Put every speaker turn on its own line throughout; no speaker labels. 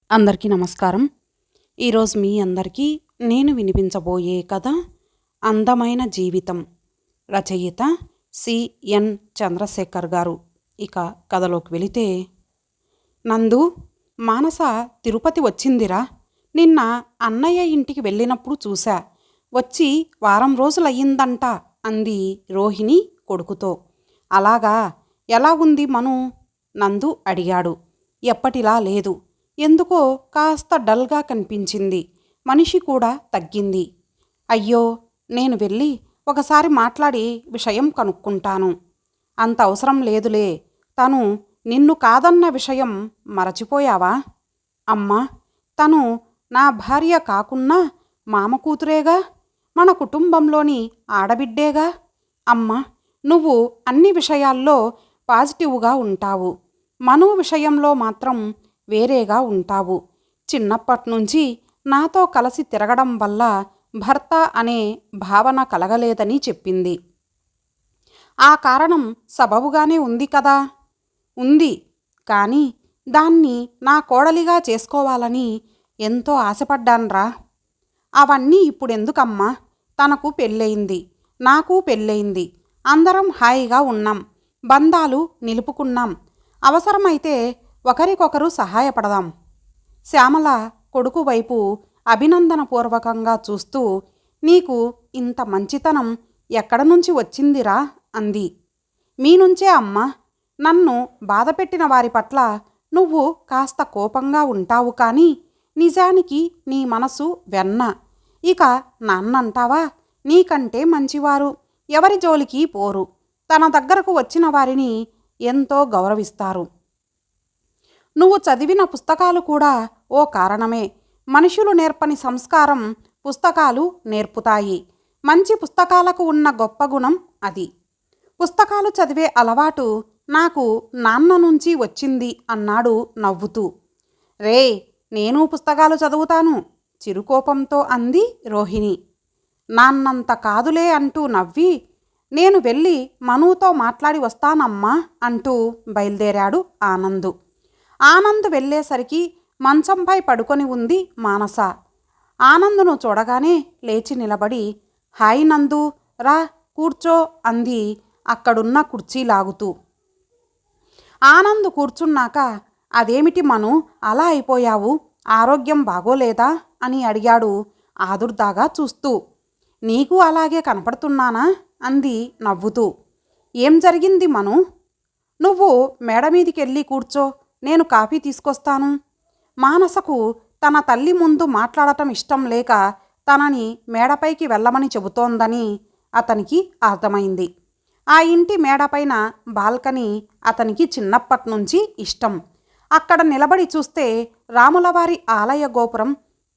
అందరికీ నమస్కారం. ఈరోజు మీ అందరికీ నేను వినిపించబోయే కథ అందమైన జీవితం. రచయిత సిఎన్ చంద్రశేఖర్ గారు. ఇక కథలోకి వెళితే, నందు, మానస తిరుపతి వచ్చిందిరా. నిన్న అన్నయ్య ఇంటికి వెళ్ళినప్పుడు చూశా. వచ్చి వారం రోజులయ్యిందంట అంది రోహిణి కొడుకుతో. అలాగా, ఎలా ఉంది మను? నందు అడిగాడు. ఎప్పటిలా లేదు. ఎందుకో కాస్త డల్గా కనిపించింది. మనిషి కూడా తగ్గింది. అయ్యో, నేను వెళ్ళి ఒకసారి మాట్లాడి విషయం కనుక్కుంటాను. అంత అవసరం లేదులే. తను నిన్ను కాదన్న విషయం మరచిపోయావా? అమ్మా, తను నా భార్య కాకున్నా మామ కూతురేగా, మన కుటుంబంలోని ఆడబిడ్డేగా. అమ్మా, నువ్వు అన్ని విషయాల్లో పాజిటివ్గా ఉంటావు. మను విషయంలో మాత్రం వేరేగా ఉంటావు. చిన్నప్పటినుంచి నాతో కలిసి తిరగడం వల్ల భర్త అనే భావన కలగలేదని చెప్పింది. ఆ కారణం సబబుగానే ఉంది కదా. ఉంది, కానీ దాన్ని నా కోడలిగా చేసుకోవాలని ఎంతో ఆశపడ్డాన్రా. అవన్నీ ఇప్పుడెందుకమ్మా? తనకు పెళ్ళయింది, నాకు పెళ్ళయింది. అందరం హాయిగా ఉన్నాం. బంధాలు నిలుపుకున్నాం. అవసరమైతే ఒకరికొకరు సహాయపడదాం. శ్యామల కొడుకు వైపు అభినందనపూర్వకంగా చూస్తూ, నీకు ఇంత మంచితనం ఎక్కడ నుంచి వచ్చిందిరా అంది. మీ నుంచే అమ్మా. నన్ను బాధపెట్టిన వారి పట్ల నువ్వు కాస్త కోపంగా ఉంటావు, కానీ నిజానికి నీ మనసు వెన్న. ఇక నాన్నంటావా? నీకంటే మంచివారు ఎవరి జోలికి పోరు. తన దగ్గరకు వచ్చిన వారిని ఎంతో గౌరవిస్తారు. నువ్వు చదివిన పుస్తకాలు కూడా ఓ కారణమే. మనుషులు నేర్పని సంస్కారం పుస్తకాలు నేర్పుతాయి. మంచి పుస్తకాలకు ఉన్న గొప్ప గుణం అది. పుస్తకాలు చదివే అలవాటు నాకు నాన్న నుంచి వచ్చింది అన్నాడు నవ్వుతూ. రే, నేను పుస్తకాలు చదువుతాను చిరుకోపంతో అంది రోహిణి. నాన్నంత కాదులే అంటూ నవ్వి, నేను వెళ్ళి మనుతో మాట్లాడి వస్తానమ్మా అంటూ బయలుదేరాడు ఆనందు. ఆనంద్ వెళ్ళేసరికి మంచంపై పడుకొని ఉంది మానస. ఆనందును చూడగానే లేచి నిలబడి, హాయ్ నందు, రా కూర్చో అంది అక్కడున్న కుర్చీ లాగుతూ. ఆనంద్ కూర్చున్నాక, అదేమిటి మను అలా అయిపోయావు? ఆరోగ్యం బాగోలేదా అని అడిగాడు ఆదుర్దాగా చూస్తూ. నీకు అలాగే కనపడుతున్నానా అంది నవ్వుతూ. ఏం జరిగింది మను? నువ్వు మేడ మీదికెళ్ళి కూర్చో, నేను కాఫీ తీసుకొస్తాను. మానసకు తన తల్లి ముందు మాట్లాడటం ఇష్టం లేక తనని మేడపైకి వెళ్ళమని చెబుతోందని అతనికి అర్థమైంది. ఆ ఇంటి మేడపైన బాల్కనీ అతనికి చిన్నప్పటినుంచి ఇష్టం. అక్కడ నిలబడి చూస్తే రాములవారి ఆలయ గోపురం,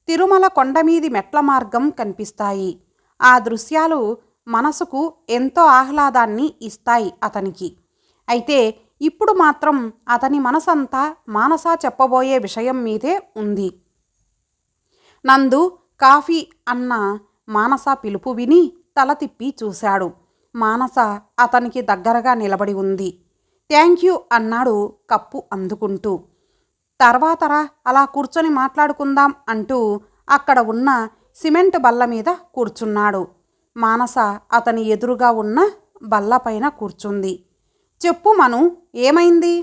తిరుమల కొండమీది మెట్ల మార్గం కనిపిస్తాయి. ఆ దృశ్యాలు మనసుకు ఎంతో ఆహ్లాదాన్ని ఇస్తాయి అతనికి. అయితే ఇప్పుడు మాత్రం అతని మనసంతా మానస చెప్పబోయే విషయం మీదే ఉంది. నందు, కాఫీ అన్న మానస పిలుపు విని తల తిప్పి చూశాడు. మానస అతనికి దగ్గరగా నిలబడి ఉంది. థ్యాంక్ యూ అన్నాడు కప్పు అందుకుంటూ. తర్వాతరా అలా కూర్చొని మాట్లాడుకుందాం అంటూ అక్కడ ఉన్న సిమెంట్ బల్ల మీద కూర్చున్నాడు. మానస అతని ఎదురుగా ఉన్న బల్లపైన కూర్చుంది. చెప్పు మను, ఏమైంది?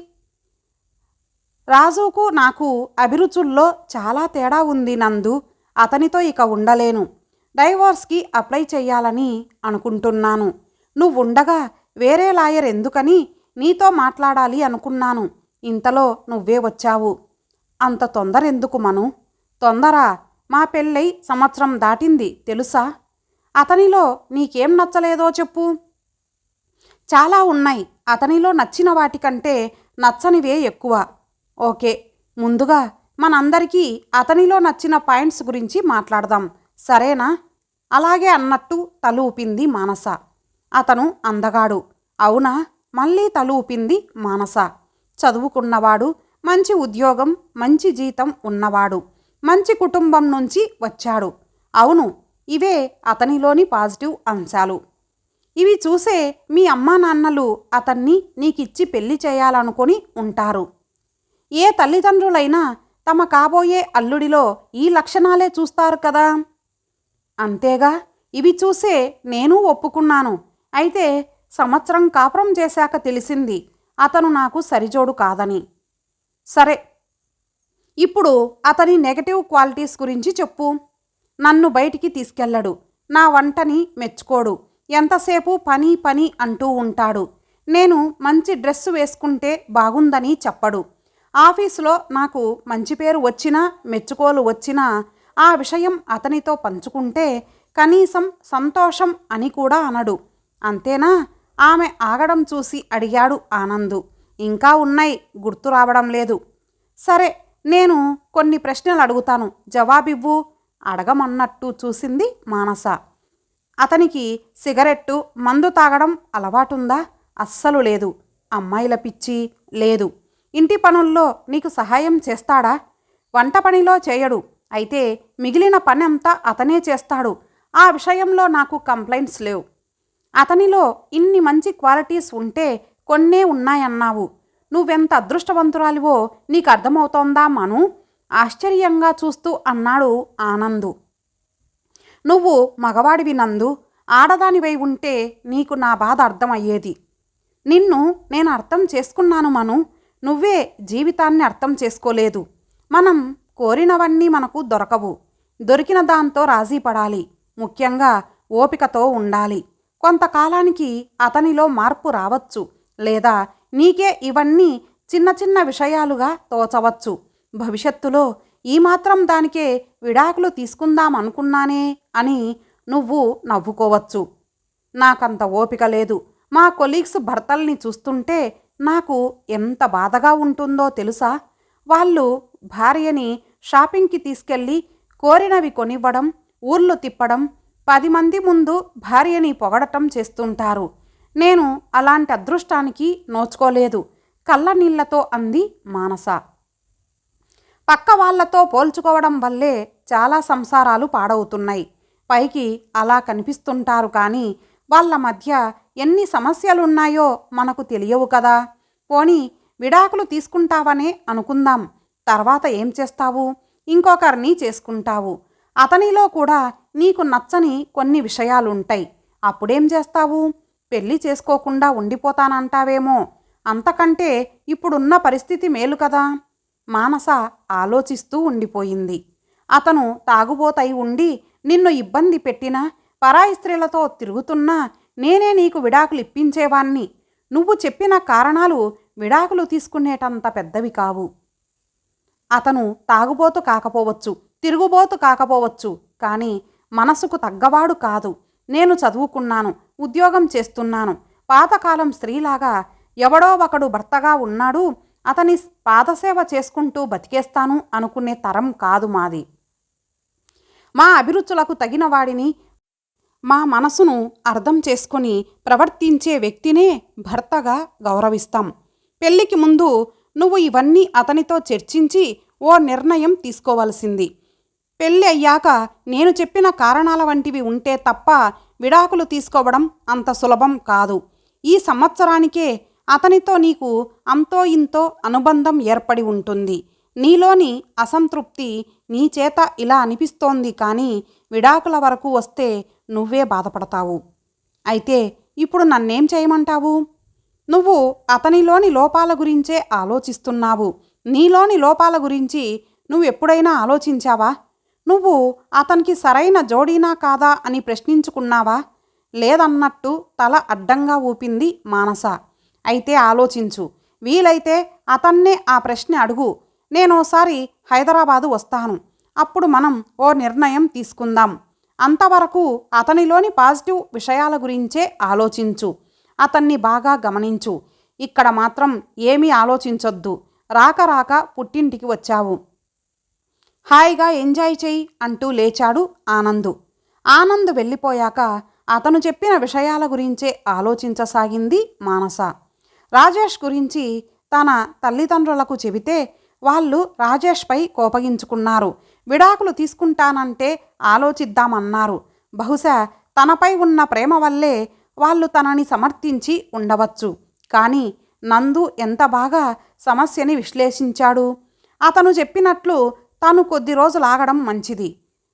రాజుకు నాకు అభిరుచుల్లో చాలా తేడా ఉంది నందు. అతనితో ఇక ఉండలేను. డైవోర్స్కి అప్లై చేయాలని అనుకుంటున్నాను. నువ్వుండగా వేరే లాయర్ ఎందుకని నీతో మాట్లాడాలి అనుకున్నాను. ఇంతలో నువ్వే వచ్చావు. అంత తొందర ఎందుకు మను? తొందర? మా పెళ్ళై సంవత్సరం దాటింది తెలుసా? అతనిలో నీకేం నచ్చలేదో చెప్పు. చాలా ఉన్నాయి. అతనిలో నచ్చిన వాటికంటే నచ్చనివే ఎక్కువ. ఓకే, ముందుగా మనందరికీ అతనిలో నచ్చిన పాయింట్స్ గురించి మాట్లాడదాం, సరేనా? అలాగే అన్నట్టు తల ఊపింది మానస. అతను అందగాడు. అవునా? మళ్ళీ తల ఊపింది మానస. చదువుకున్నవాడు, మంచి ఉద్యోగం, మంచి జీతం ఉన్నవాడు, మంచి కుటుంబం నుంచి వచ్చాడు. అవును, ఇవే అతనిలోని పాజిటివ్ అంశాలు. ఇవి చూసే మీ అమ్మా నాన్నలు అతన్ని నీకిచ్చి పెళ్లి చేయాలనుకొని ఉంటారు. ఏ తల్లిదండ్రులైనా తమ కాబోయే అల్లుడిలో ఈ లక్షణాలే చూస్తారు కదా. అంతేగా, ఇవి చూసే నేను ఒప్పుకున్నాను. అయితే సంవత్సరం కాపురం చేశాక తెలిసింది అతను నాకు సరిజోడు కాదని. సరే, ఇప్పుడు అతని నెగటివ్ క్వాలిటీస్ గురించి చెప్పు. నన్ను బయటికి తీసుకెళ్ళడు, నా వంటని మెచ్చుకోడు, ఎంతసేపు పని పని అంటూ ఉంటాడు. నేను మంచి డ్రెస్సు వేసుకుంటే బాగుందని చెప్పడు. ఆఫీసులో నాకు మంచి పేరు వచ్చినా మెచ్చుకోలు వచ్చినా ఆ విషయం అతనితో పంచుకుంటే కనీసం సంతోషం అని కూడా అనడు. అంతేనా? ఆమె ఆగడం చూసి అడిగాడు ఆనందు. ఇంకా ఉన్నాయి, గుర్తు రావడం లేదు. సరే, నేను కొన్ని ప్రశ్నలు అడుగుతాను, జవాబివ్వు. అడగమన్నట్టు చూసింది మానస. అతనికి సిగరెట్టు, మందు తాగడం అలవాటుందా? అస్సలు లేదు. అమ్మాయిల పిచ్చి? లేదు. ఇంటి పనుల్లో నీకు సహాయం చేస్తాడా? వంట పనిలో చేయడు, అయితే మిగిలిన పని అంతా అతనే చేస్తాడు. ఆ విషయంలో నాకు కంప్లైంట్స్ లేవు. అతనిలో ఇన్ని మంచి క్వాలిటీస్ ఉంటే కొన్నే ఉన్నాయన్నావు. నువ్వెంత అదృష్టవంతురాలివో నీకు అర్థమవుతోందా మను? ఆశ్చర్యంగా చూస్తూ అన్నాడు ఆనందు. నువ్వు మగవాడివి నందు, ఆడదానివై ఉంటే నీకు నా బాధ అర్థమయ్యేది. నిన్ను నేను అర్థం చేసుకున్నాను మను, నువ్వే జీవితాన్ని అర్థం చేసుకోలేదు. మనం కోరినవన్నీ మనకు దొరకవు. దొరికిన దాంతో రాజీ పడాలి. ముఖ్యంగా ఓపికతో ఉండాలి. కొంతకాలానికి అతనిలో మార్పు రావచ్చు, లేదా నీకే ఇవన్నీ చిన్న చిన్న విషయాలుగా తోచవచ్చు. భవిష్యత్తులో ఈ మాత్రం దానికే విడాకులు తీసుకుందామనుకున్నానే అని నువ్వు నవ్వుకోవచ్చు. నాకంత ఓపిక లేదు. మా కొలీగ్స్ భర్తల్ని చూస్తుంటే నాకు ఎంత బాధగా ఉంటుందో తెలుసా? వాళ్ళు భార్యని షాపింగ్కి తీసుకెళ్ళి కోరినవి కొనివ్వడం, ఊర్లు తిప్పడం, 10 మంది ముందు భార్యని పొగడటం చేస్తుంటారు. నేను అలాంటి అదృష్టానికి నోచుకోలేదు, కళ్ళనీళ్లతో అంది మానస. పక్క వాళ్లతో పోల్చుకోవడం వల్లే చాలా సంసారాలు పాడవుతున్నాయి. పైకి అలా కనిపిస్తుంటారు కానీ వాళ్ళ మధ్య ఎన్ని సమస్యలున్నాయో మనకు తెలియవు కదా. పోనీ విడాకులు తీసుకుంటావనే అనుకుందాం. తర్వాత ఏం చేస్తావు? ఇంకొకరిని చేసుకుంటావు. అతనిలో కూడా నీకు నచ్చని కొన్ని విషయాలుంటాయి. అప్పుడేం చేస్తావు? పెళ్లి చేసుకోకుండా ఉండిపోతానంటావేమో. అంతకంటే ఇప్పుడున్న పరిస్థితి మేలు కదా. మానస ఆలోచిస్తూ ఉండిపోయింది. అతను తాగుబోతై ఉండి నిన్ను ఇబ్బంది పెట్టినా, పరాయి స్త్రీలతో తిరుగుతున్నా నేనే నీకు విడాకులు ఇప్పించేవాణ్ణి. నువ్వు చెప్పిన కారణాలు విడాకులు తీసుకునేటంత పెద్దవి కావు. అతను తాగుబోతు కాకపోవచ్చు, తిరుగుబోతు కాకపోవచ్చు, కానీ మనసుకు తగ్గవాడు కాదు. నేను చదువుకున్నాను, ఉద్యోగం చేస్తున్నాను. పాతకాలం స్త్రీలాగా ఎవడో ఒకడు భర్తగా ఉన్నాడు, అతని పాదసేవ చేసుకుంటూ బతికేస్తాను అనుకునే తరం కాదు మాది. మా అభిరుచులకు తగిన వాడిని, మా మనసును అర్థం చేసుకొని ప్రవర్తించే వ్యక్తినే భర్తగా గౌరవిస్తాం. పెళ్లికి ముందు నువ్వు ఇవన్నీ అతనితో చర్చించి ఓ నిర్ణయం తీసుకోవలసింది. పెళ్ళి అయ్యాక నేను చెప్పిన కారణాల వంటివి ఉంటే తప్ప విడాకులు తీసుకోవడం అంత సులభం కాదు. ఈ సంవత్సరానికే అతనితో నీకు అంతో ఇంతో అనుబంధం ఏర్పడి ఉంటుంది. నీలోని అసంతృప్తి నీ చేత ఇలా అనిపిస్తోంది, కానీ విడాకుల వరకు వస్తే నువ్వే బాధపడతావు. అయితే ఇప్పుడు నన్నేం చేయమంటావు? నువ్వు అతనిలోని లోపాల గురించే ఆలోచిస్తున్నావు. నీలోని లోపాల గురించి నువ్వు ఎప్పుడైనా ఆలోచించావా? నువ్వు అతనికి సరైన జోడీనా కాదా అని ప్రశ్నించుకున్నావా? లేదన్నట్టు తల అడ్డంగా ఊపింది మానస. అయితే ఆలోచించు. వీలైతే అతన్నే ఆ ప్రశ్న అడుగు. నేనోసారి హైదరాబాదు వస్తాను, అప్పుడు మనం ఓ నిర్ణయం తీసుకుందాం. అంతవరకు అతనిలోని పాజిటివ్ విషయాల గురించే ఆలోచించు. అతన్ని బాగా గమనించు. ఇక్కడ మాత్రం ఏమీ ఆలోచించొద్దు. రాక రాక పుట్టింటికి వచ్చావు, హాయిగా ఎంజాయ్ చెయ్యి అంటూ లేచాడు ఆనందు. ఆనంద్ వెళ్ళిపోయాక అతను చెప్పిన విషయాల గురించే ఆలోచించసాగింది మానస. రాజేష్ గురించి తన తల్లిదండ్రులకు చెబితే వాళ్ళు రాజేష్పై కోపగించుకున్నారు. విడాకులు తీసుకుంటానంటే ఆలోచిద్దామన్నారు. బహుశా తనపై ఉన్న ప్రేమ వల్లే వాళ్ళు తనని సమర్థించి ఉండవచ్చు. కానీ నందు ఎంత బాగా సమస్యని విశ్లేషించాడు. అతను చెప్పినట్లు తను కొద్ది రోజులు ఆగడం మంచిది.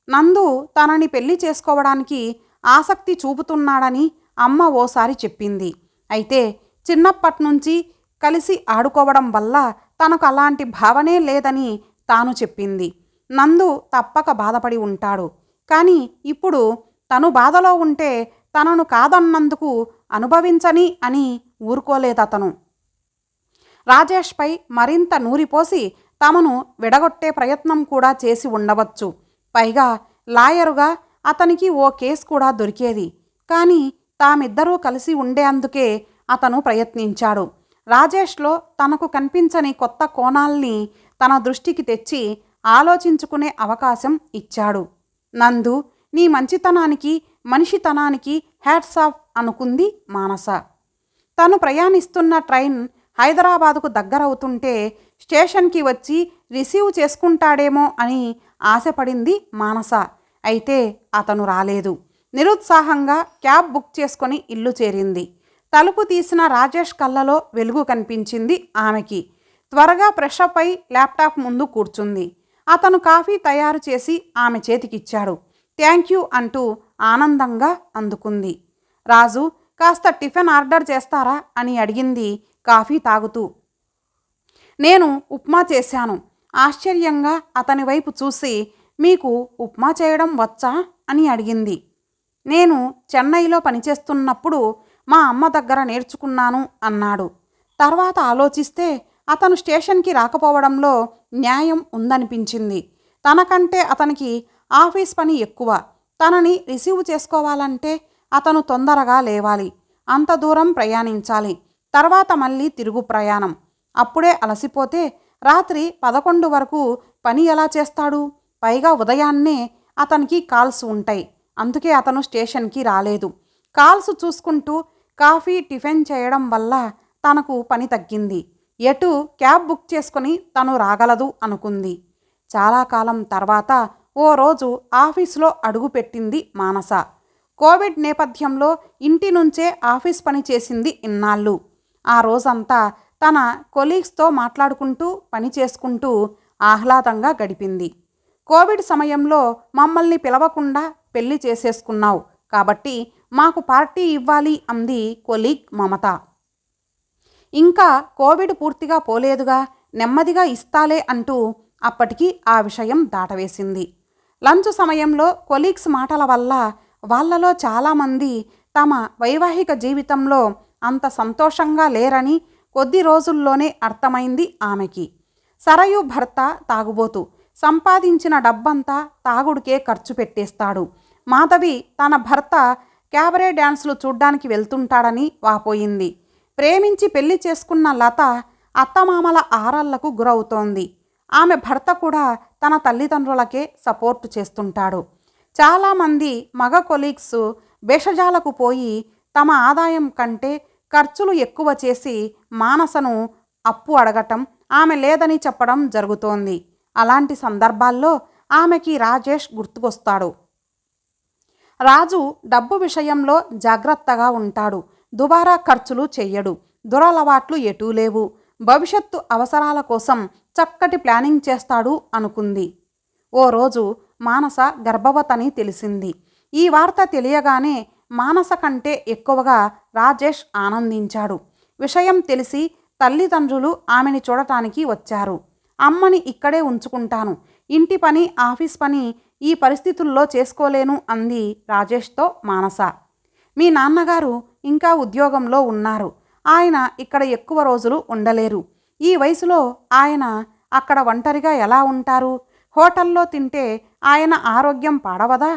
నందు తనని పెళ్లి చేసుకోవడానికి ఆసక్తి చూపుతున్నాడని అమ్మ ఓసారి చెప్పింది. అయితే చిన్నప్పట్నుంచి కలిసి ఆడుకోవడం వల్ల తనకు అలాంటి భావనే లేదని తాను చెప్పింది. నందు తప్పక బాధపడి ఉంటాడు. కానీ ఇప్పుడు తను బాధలో ఉంటే తనను కాదన్నందుకు అనుభవించని అని ఊరుకోలేదతను. రాజేష్పై మరింత నూరిపోసి తమను విడగొట్టే ప్రయత్నం కూడా చేసి ఉండవచ్చు. పైగా లాయరుగా అతనికి ఓ కేసు కూడా దొరికేది. కానీ తామిద్దరూ కలిసి ఉండేందుకే అతను ప్రయత్నించాడు. రాజేష్లో తనకు కనిపించని కొత్త కోణాల్ని తన దృష్టికి తెచ్చి ఆలోచించుకునే అవకాశం ఇచ్చాడు. నందు, నీ మంచితనానికి మనిషితనానికి హ్యాట్స్ ఆఫ్ అనుకుంది మానస. తను ప్రయాణిస్తున్న ట్రైన్ హైదరాబాదుకు దగ్గరవుతుంటే స్టేషన్కి వచ్చి రిసీవ్ చేసుకుంటాడేమో అని ఆశపడింది మానస. అయితే అతను రాలేదు. నిరుత్సాహంగా క్యాబ్ బుక్ చేసుకొని ఇల్లు చేరింది. తలుపు తీసిన రాజేష్ కళ్ళలో వెలుగు కనిపించింది ఆమెకి. త్వరగా ఫ్రెష్ అప్ అయి ల్యాప్టాప్ ముందు కూర్చుంది. అతను కాఫీ తయారు చేసి ఆమె చేతికిచ్చాడు. థ్యాంక్ యూ అంటూ ఆనందంగా అందుకుంది. రాజు, కాస్త టిఫిన్ ఆర్డర్ చేస్తారా అని అడిగింది కాఫీ తాగుతూ. నేను ఉప్మా చేశాను. ఆశ్చర్యంగా అతని వైపు చూసి, మీకు ఉప్మా చేయడం వచ్చా అని అడిగింది. నేను చెన్నైలో పనిచేస్తున్నప్పుడు మా అమ్మ దగ్గర నేర్చుకున్నాను అన్నాడు. తర్వాత ఆలోచిస్తే అతను స్టేషన్కి రాకపోవడంలో న్యాయం ఉందనిపించింది. తనకంటే అతనికి ఆఫీస్ పని ఎక్కువ. తనని రిసీవ్ చేసుకోవాలంటే అతను తొందరగా లేవాలి. అంత దూరం ప్రయాణించాలి. తర్వాత మళ్ళీ తిరుగు ప్రయాణం. అప్పుడే అలసిపోతే రాత్రి 11 వరకు పని ఎలా చేస్తాడు? పైగా ఉదయాన్నే అతనికి కాల్స్ ఉంటాయి. అందుకే అతను స్టేషన్కి రాలేదు. కాల్స్ చూసుకుంటూ కాఫీ టిఫిన్ చేయడం వల్ల తనకు పని తగ్గింది. ఎటు క్యాబ్ బుక్ చేసుకుని తను రాగలదు అనుకుంది. చాలా కాలం తర్వాత ఓ రోజు ఆఫీసులో అడుగుపెట్టింది మానస. కోవిడ్ నేపథ్యంలో ఇంటి నుంచే ఆఫీస్ పని చేసింది ఇన్నాళ్ళు. ఆ రోజంతా తన కొలీగ్స్తో మాట్లాడుకుంటూ పని చేసుకుంటూ ఆహ్లాదంగా గడిపింది. కోవిడ్ సమయంలో మమ్మల్ని పిలవకుండా పెళ్లి చేసేసుకున్నావు కాబట్టి మాకు పార్టీ ఇవ్వాలి అంది కొలీగ్ మమత. ఇంకా కోవిడ్ పూర్తిగా పోలేదుగా, నెమ్మదిగా ఇస్తాలే అంటూ అప్పటికి ఆ విషయం దాటవేసింది. లంచ్ సమయంలో కొలీగ్స్ మాటల వల్ల వాళ్ళలో చాలామంది తమ వైవాహిక జీవితంలో అంత సంతోషంగా లేరని కొద్ది రోజుల్లోనే అర్థమైంది ఆమెకి. సరయు భర్త తాగుబోతు. సంపాదించిన డబ్బంతా తాగుడికే ఖర్చు పెట్టేస్తాడు. మాధవి తన భర్త క్యాబరే డ్యాన్సులు చూడ్డానికి వెళ్తుంటాడని వాపోయింది. ప్రేమించి పెళ్లి చేసుకున్న లత అత్తమామల ఆరాళ్లకు గురవుతోంది. ఆమె భర్త కూడా తన తల్లిదండ్రులకే సపోర్టు చేస్తుంటాడు. చాలామంది మగ కొలీగ్స్ భేషజాలకు పోయి తమ ఆదాయం కంటే ఖర్చులు ఎక్కువ చేసి మానసను అప్పు అడగటం, ఆమె లేదని చెప్పడం జరుగుతోంది. అలాంటి సందర్భాల్లో ఆమెకి రాజేష్ గుర్తుకొస్తాడు. రాజు డబ్బు విషయంలో జాగ్రత్తగా ఉంటాడు. దుబారా ఖర్చులు చెయ్యడు. దురలవాట్లు ఎటూ లేవు. భవిష్యత్తు అవసరాల కోసం చక్కటి ప్లానింగ్ చేస్తాడు అనుకుంది. ఓ రోజు మానస గర్భవతని తెలిసింది. ఈ వార్త తెలియగానే మానస కంటే ఎక్కువగా రాజేష్ ఆనందించాడు. విషయం తెలిసి తల్లిదండ్రులు ఆమెని చూడటానికి వచ్చారు. అమ్మని ఇక్కడే ఉంచుకుంటాను. ఇంటి పని, ఆఫీస్ పని ఈ పరిస్థితుల్లో చేసుకోలేను అంది రాజేష్తో మానస. మీ నాన్నగారు ఇంకా ఉద్యోగంలో ఉన్నారు. ఆయన ఇక్కడ ఎక్కువ రోజులు ఉండలేరు. ఈ వయసులో ఆయన అక్కడ ఒంటరిగా ఎలా ఉంటారు? హోటల్లో తింటే ఆయన ఆరోగ్యం పాడవదా?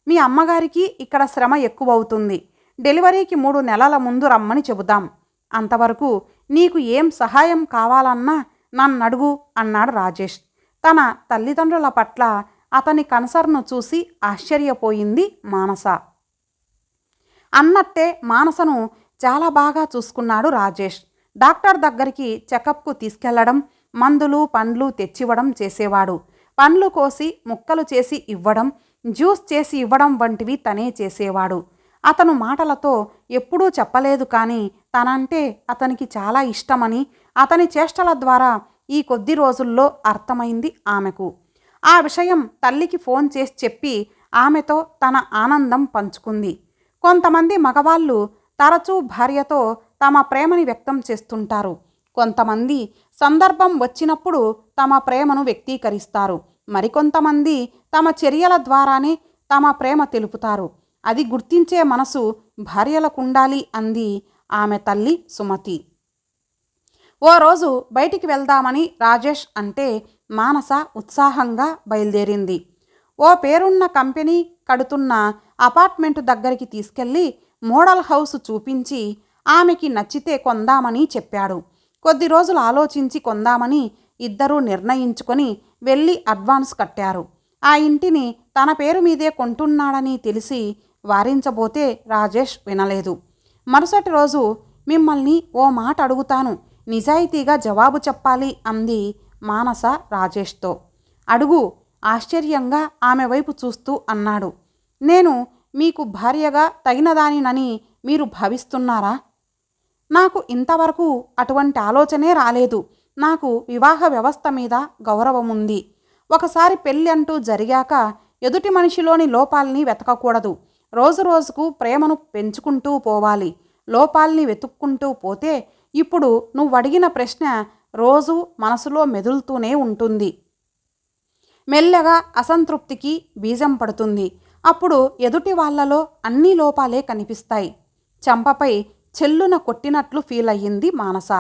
మీ అమ్మగారికి ఇక్కడ శ్రమ ఎక్కువవుతుంది. డెలివరీకి 3 నెలల ముందు రమ్మని చెబుదాం. అంతవరకు నీకు ఏం సహాయం కావాలన్నా నన్నడుగు అన్నాడు రాజేష్. తన తల్లిదండ్రుల పట్ల అతని కన్సర్ను చూసి ఆశ్చర్యపోయింది మానస. అన్నట్టే మానసను చాలా బాగా చూసుకున్నాడు రాజేష్. డాక్టర్ దగ్గరికి చెకప్కు తీసుకెళ్లడం, మందులు పండ్లు తెచ్చివ్వడం చేసేవాడు. పండ్లు కోసి ముక్కలు చేసి ఇవ్వడం, జ్యూస్ చేసి ఇవ్వడం వంటివి తనే చేసేవాడు. అతను మాటలతో ఎప్పుడూ చెప్పలేదు కానీ తనంటే అతనికి చాలా ఇష్టమని, అతని చేష్టల ద్వారా ఈ కొద్ది రోజుల్లో అర్థమైంది ఆమెకు. ఆ విషయం తల్లికి ఫోన్ చేసి చెప్పి ఆమెతో తన ఆనందం పంచుకుంది. కొంతమంది మగవాళ్ళు తరచూ భార్యతో తమ ప్రేమని వ్యక్తం చేస్తుంటారు. కొంతమంది సందర్భం వచ్చినప్పుడు తమ ప్రేమను వ్యక్తీకరిస్తారు. మరికొంతమంది తమ చర్యల ద్వారానే తమ ప్రేమ తెలుపుతారు. అది గుర్తించే మనసు భార్యలకుండాలి అంది ఆమె తల్లి సుమతి. ఓ రోజు బయటికి వెళ్దామని రాజేష్ అంటే మానస ఉత్సాహంగా బయలుదేరింది. ఓ పేరున్న కంపెనీ కడుతున్న అపార్ట్మెంటు దగ్గరికి తీసుకెళ్ళి మోడల్ హౌస్ చూపించి ఆమెకి నచ్చితే కొందామని చెప్పాడు. కొద్ది రోజులు ఆలోచించి కొందామని ఇద్దరూ నిర్ణయించుకొని వెళ్ళి అడ్వాన్స్ కట్టారు. ఆ ఇంటిని తన పేరు మీదే కొంటున్నాడని తెలిసి వారించబోతే రాజేష్ వినలేదు. మరుసటి రోజు మిమ్మల్ని ఓ మాట అడుగుతాను, నిజాయితీగా జవాబు చెప్పాలి అంది మానస రాజేష్తో. అడుగు, ఆశ్చర్యంగా ఆమె వైపు చూస్తూ అన్నాడు. నేను మీకు భార్యగా తగినదానినని మీరు భావిస్తున్నారా? నాకు ఇంతవరకు అటువంటి ఆలోచనే రాలేదు. నాకు వివాహ వ్యవస్థ మీద గౌరవముంది. ఒకసారి పెళ్ళి అంటూ జరిగాక ఎదుటి మనిషిలోని లోపాల్ని వెతకకూడదు. రోజు రోజుకు ప్రేమను పెంచుకుంటూ పోవాలి. లోపాల్ని వెతుక్కుంటూ పోతే ఇప్పుడు నువ్వడిగిన ప్రశ్న రోజు మనసులో మెదులుతూనే ఉంటుంది. మెల్లగా అసంతృప్తికి బీజం పడుతుంది. అప్పుడు ఎదుటి వాళ్లలో అన్ని లోపాలే కనిపిస్తాయి. చంపపై చెల్లున కొట్టినట్లు ఫీల్ అయ్యింది మానస.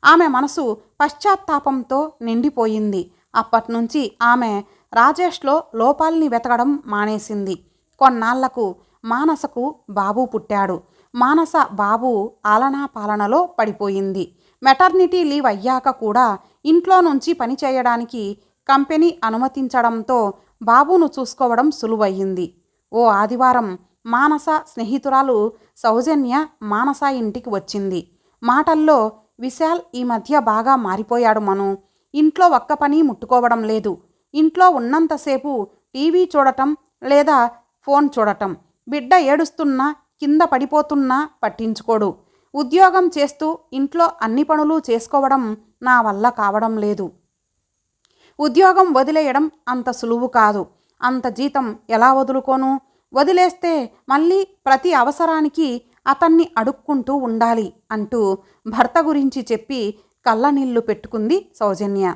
ఆమె మనసు పశ్చాత్తాపంతో నిండిపోయింది. అప్పట్నుంచి ఆమె రాజేష్లో లోపాల్ని వెతకడం మానేసింది. కొన్నాళ్లకు మానసకు బాబు పుట్టాడు. మానస బాబు ఆలనా పాలనలో పడిపోయింది. మెటర్నిటీ లీవ్ అయ్యాక కూడా ఇంట్లో నుంచి పని చేయడానికి కంపెనీ అనుమతించడంతో బాబును చూసుకోవడం సులువయ్యింది. ఓ ఆదివారం మానస స్నేహితురాలు సౌజన్య మానస ఇంటికి వచ్చింది. మాటల్లో, విశాల్ ఈ మధ్య బాగా మారిపోయాడు మను. ఇంట్లో ఒక్క పని ముట్టుకోవడం లేదు. ఇంట్లో ఉన్నంతసేపు టీవీ చూడటం లేదా ఫోన్ చూడటం. బిడ్డ ఏడుస్తున్నా కింద పడిపోతున్నా పట్టించుకోడు. ఉద్యోగం చేస్తూ ఇంట్లో అన్ని పనులు చేసుకోవడం నా వల్ల కావడం లేదు. ఉద్యోగం వదిలేయడం అంత సులువు కాదు. అంత జీతం ఎలా వదులుకోను? వదిలేస్తే మళ్ళీ ప్రతి అవసరానికి అతన్ని అడుక్కుంటూ ఉండాలి అంటూ భర్త గురించి చెప్పి కళ్ళనీళ్లు పెట్టుకుంది సౌజన్య.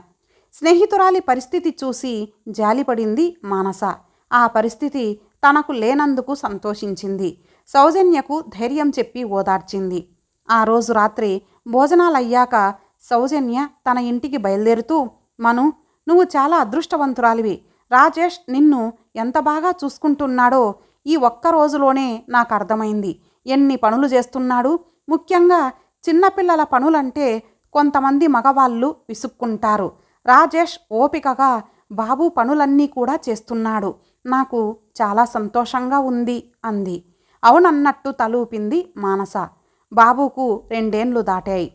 స్నేహితురాలి పరిస్థితి చూసి జాలిపడింది మానస. ఆ పరిస్థితి తనకు లేనందుకు సంతోషించింది. సౌజన్యకు ధైర్యం చెప్పి ఓదార్చింది. ఆ రోజు రాత్రి భోజనాలయ్యాక సౌజన్య తన ఇంటికి బయలుదేరుతూ, మను, నువ్వు చాలా అదృష్టవంతురాలివి. రాజేష్ నిన్ను ఎంత బాగా చూసుకుంటున్నాడో ఈ ఒక్క రోజులోనే నాకు అర్థమైంది. ఎన్ని పనులు చేస్తున్నాడు. ముఖ్యంగా చిన్నపిల్లల పనులంటే కొంతమంది మగవాళ్ళు విసుక్కుంటారు. రాజేష్ ఓపికగా బాబు పనులన్నీ కూడా చేస్తున్నాడు. నాకు చాలా సంతోషంగా ఉంది అంది. అవునన్నట్టు తలూపింది మానస. బాబుకు 2 ఏళ్లు దాటాయి.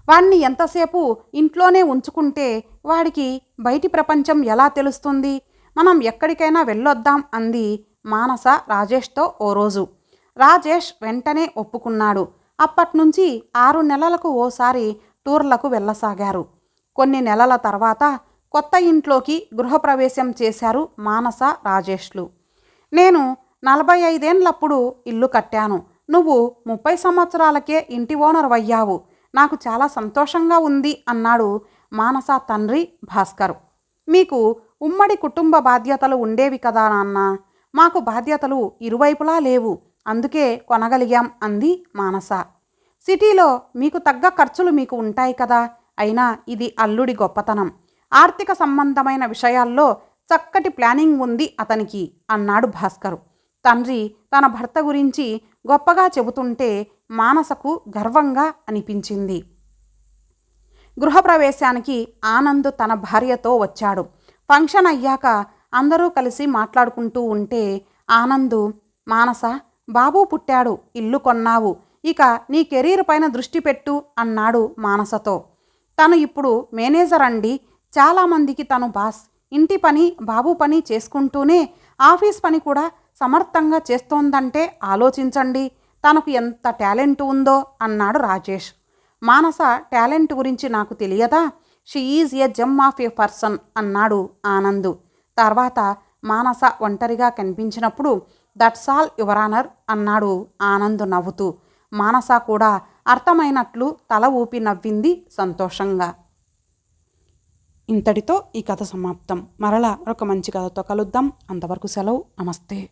వాణ్ణి ఎంతసేపు ఇంట్లోనే ఉంచుకుంటే వాడికి బయటి ప్రపంచం ఎలా తెలుస్తుంది? మనం ఎక్కడికైనా వెళ్ళొద్దాం అంది మానస రాజేష్తో ఓ రోజు. రాజేష్ వెంటనే ఒప్పుకున్నాడు. అప్పట్నుంచి 6 నెలలకు ఓసారి టూర్లకు వెళ్ళసాగారు. కొన్ని నెలల తర్వాత కొత్త ఇంట్లోకి గృహప్రవేశం చేశారు మానస రాజేష్లు. నేను 45 ఏళ్లప్పుడు ఇల్లు కట్టాను. నువ్వు 30 సంవత్సరాలకే ఇంటి ఓనర్ అయ్యావు. నాకు చాలా సంతోషంగా ఉంది అన్నాడు మానస తండ్రి భాస్కర్. మీకు ఉమ్మడి కుటుంబ బాధ్యతలు ఉండేవి కదా నాన్న. మాకు బాధ్యతలు ఇరువైపులా లేవు. అందుకే కొనగలిగాం అంది మానస. సిటీలో మీకు తగ్గ ఖర్చులు మీకు ఉంటాయి కదా. అయినా ఇది అల్లుడి గొప్పతనం. ఆర్థిక సంబంధమైన విషయాల్లో చక్కటి ప్లానింగ్ ఉంది అతనికి అన్నాడు భాస్కర్. తండ్రి తన భర్త గురించి గొప్పగా చెబుతుంటే మానసకు గర్వంగా అనిపించింది. గృహప్రవేశానికి ఆనంద్ తన భార్యతో వచ్చాడు. ఫంక్షన్ అయ్యాక అందరూ కలిసి మాట్లాడుకుంటూ ఉంటే ఆనంద్, మానస, బాబు పుట్టాడు, ఇల్లు కొన్నావు, ఇక నీ కెరీర్ పైన దృష్టి పెట్టు అన్నాడు మానసతో. తను ఇప్పుడు మేనేజర్ అండి. చాలామందికి తను బాస్. ఇంటి పని బాబు పని చేసుకుంటూనే ఆఫీస్ పని కూడా సమర్థంగా చేస్తోందంటే ఆలోచించండి తనకు ఎంత టాలెంట్ ఉందో అన్నాడు రాజేష్. మానస టాలెంట్ గురించి నాకు తెలియదా? She is a gem of a person అన్నాడు ఆనంద్. తర్వాత మానస ఒంటరిగా కనిపించినప్పుడు దట్స్ ఆల్ యువర్ ఆనర్ అన్నాడు ఆనంద్ నవ్వుతూ. మానస కూడా అర్థమైనట్లు తల ఊపి నవ్వింది సంతోషంగా. ఇంతటితో ఈ కథ సమాప్తం. మరలా ఒక మంచి కథతో కలుద్దాం. అంతవరకు సెలవు. నమస్తే.